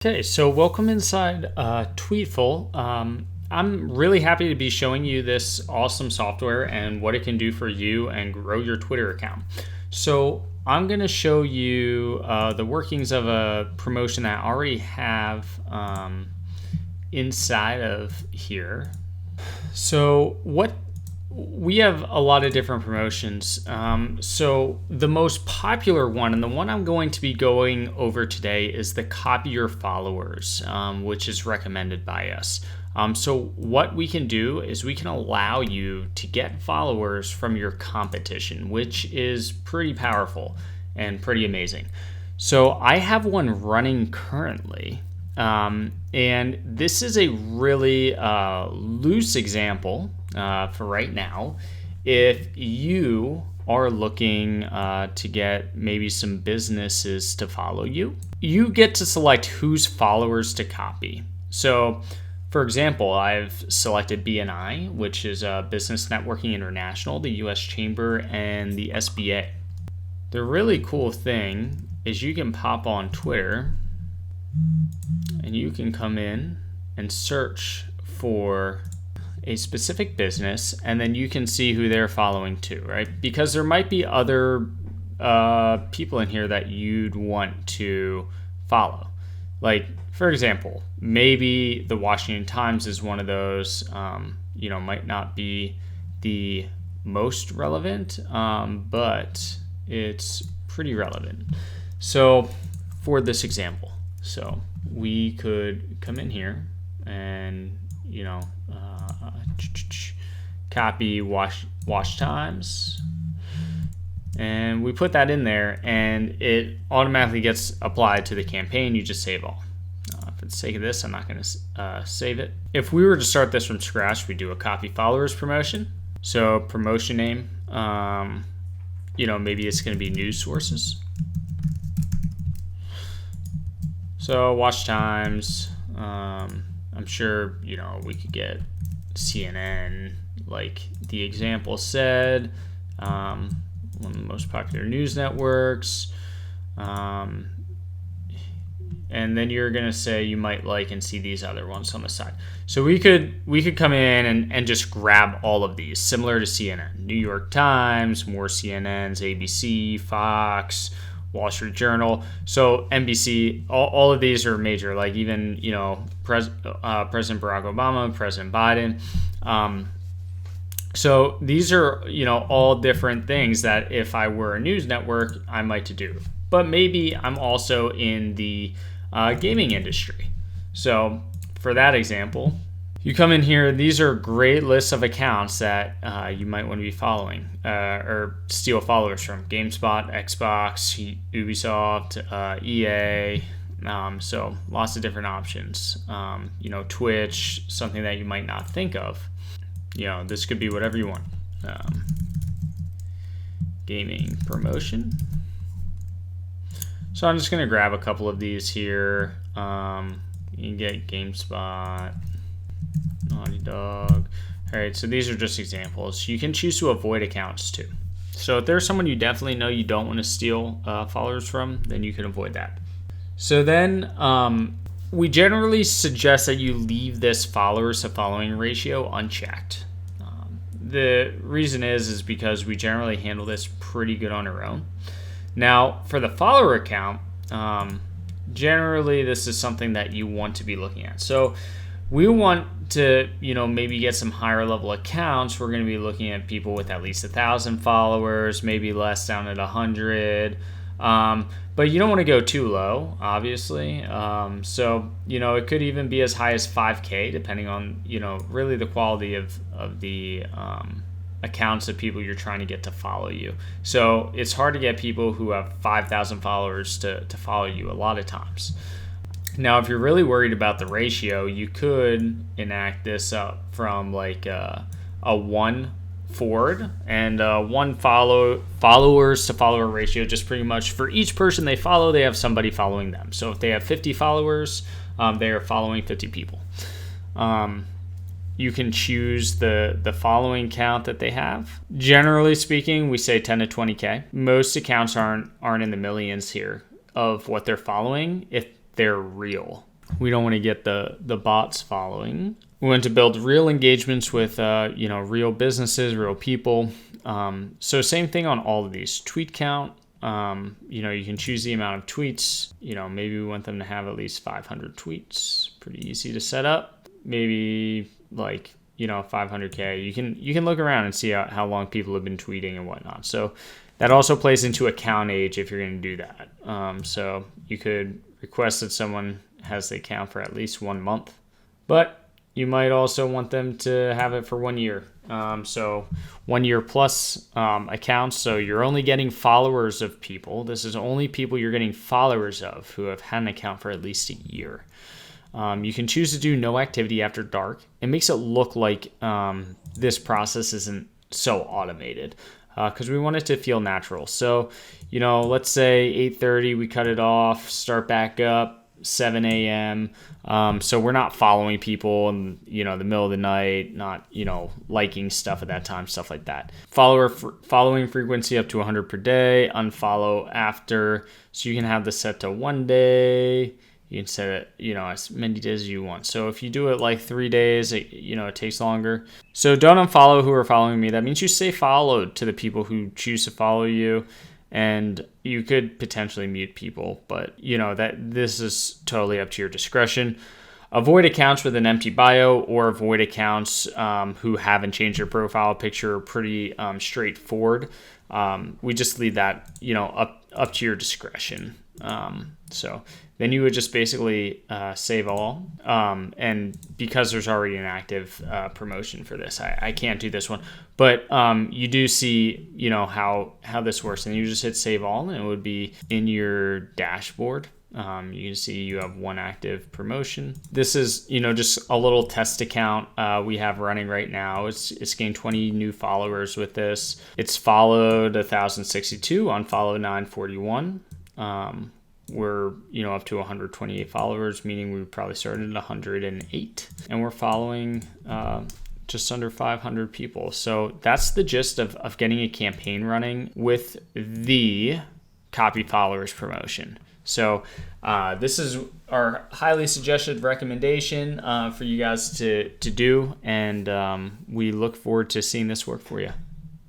Okay, so welcome inside Tweetfull. I'm really happy to be showing you this awesome software and what it can do for you and grow your Twitter account. So I'm going to show you the workings of a promotion that I already have inside of here. So we have a lot of different promotions. So the most popular one, and the one I'm going to be going over today, is the Copy Your Followers, which is recommended by us. So what we can do is we can allow you to get followers from your competition, which is pretty powerful and pretty amazing. So I have one running currently. And this is a really loose example for right now. If you are looking to get maybe some businesses to follow you, you get to select whose followers to copy. So, for example, I've selected BNI, which is Business Networking International, the U.S. Chamber, and the SBA. The really cool thing is you can pop on Twitter and you can come in and search for a specific business, and then you can see who they're following too, right? Because there might be other people in here that you'd want to follow. Like, for example, maybe the Washington Times is one of those, might not be the most relevant, but it's pretty relevant. So for this example, so we could come in here and, copy Wash Times, and we put that in there, and it automatically gets applied to the campaign. You just save all. For the sake of this, I'm not going to save it. If we were to start this from scratch, we do a copy followers promotion. So promotion name, maybe it's going to be news sources. So Watch Times, I'm sure, we could get CNN, like the example said, one of the most popular news networks. And then you're going to say you might like and see these other ones on the side. So we could come in and just grab all of these, similar to CNN. New York Times, more CNNs, ABC, Fox, Wall Street Journal. So NBC, all of these are major, like even, President Barack Obama, President Biden. So these are, all different things that if I were a news network, I might do. But maybe I'm also in the gaming industry. So for that example, you come in here, these are great lists of accounts that you might want to be following or steal followers from. GameSpot, Xbox, Ubisoft, EA, so lots of different options. Twitch, something that you might not think of. This could be whatever you want. Gaming promotion. So I'm just going to grab a couple of these here. You can get GameSpot, Naughty Dog. All right, so these are just examples. You can choose to avoid accounts too. So if there's someone you definitely know you don't want to steal followers from, then you can avoid that. So then we generally suggest that you leave this followers to following ratio unchecked. The reason is because we generally handle this pretty good on our own. Now, for the follower account, generally this is something that you want to be looking at. So we want to, maybe get some higher level accounts. We're going to be looking at people with at least 1,000 followers, maybe less, down at 100. But you don't want to go too low, obviously. So, it could even be as high as 5K, depending on, really the quality of the accounts of people you're trying to get to follow you. So it's hard to get people who have 5,000 followers to follow you a lot of times. Now, if you're really worried about the ratio, you could enact this up from like a 1 forward and 1 followers to follower ratio. Just pretty much for each person they follow, they have somebody following them. So if they have 50 followers, they are following 50 people. You can choose the following count that they have. Generally speaking, we say 10 to 20K. Most accounts aren't in the millions here of what they're following if they're real. We don't want to get the bots following. We want to build real engagements with real businesses, real people. So same thing on all of these. Tweet count. You can choose the amount of tweets. Maybe we want them to have at least 500 tweets. Pretty easy to set up. Maybe 500K. You can look around and see how long people have been tweeting and whatnot. So that also plays into account age if you're going to do that. So you could request that someone has the account for at least 1 month, but you might also want them to have it for 1 year. So 1 year plus accounts. So you're only getting followers of people. This is only people you're getting followers of who have had an account for at least a year. You can choose to do no activity after dark. It makes it look like this process isn't so automated because we want it to feel natural. So, let's say 8:30, we cut it off, start back up. 7 a.m. So we're not following people in the middle of the night, not liking stuff at that time, stuff like that. Following frequency up to 100 per day. Unfollow after, so you can have this set to 1 day. You can set it as many days as you want. So if you do it like 3 days, it takes longer. So don't unfollow who are following me. That means you stay followed to the people who choose to follow you. And you could potentially mute people, but that this is totally up to your discretion. Avoid accounts with an empty bio or avoid accounts who haven't changed their profile picture. Pretty straightforward. We just leave that up to your discretion. So then you would just basically save all. And because there's already an active promotion for this, I can't do this one. But you do see, how this works. And you just hit save all, and it would be in your dashboard. You can see you have one active promotion. This is, just a little test account we have running right now. It's gained 20 new followers with this. It's followed 1,062, unfollowed 941. We're up to 128 followers, meaning we probably started at 108, and we're following just under 500 people. So that's the gist of getting a campaign running with the copy followers promotion. So this is our highly suggested recommendation for you guys to do, and we look forward to seeing this work for you.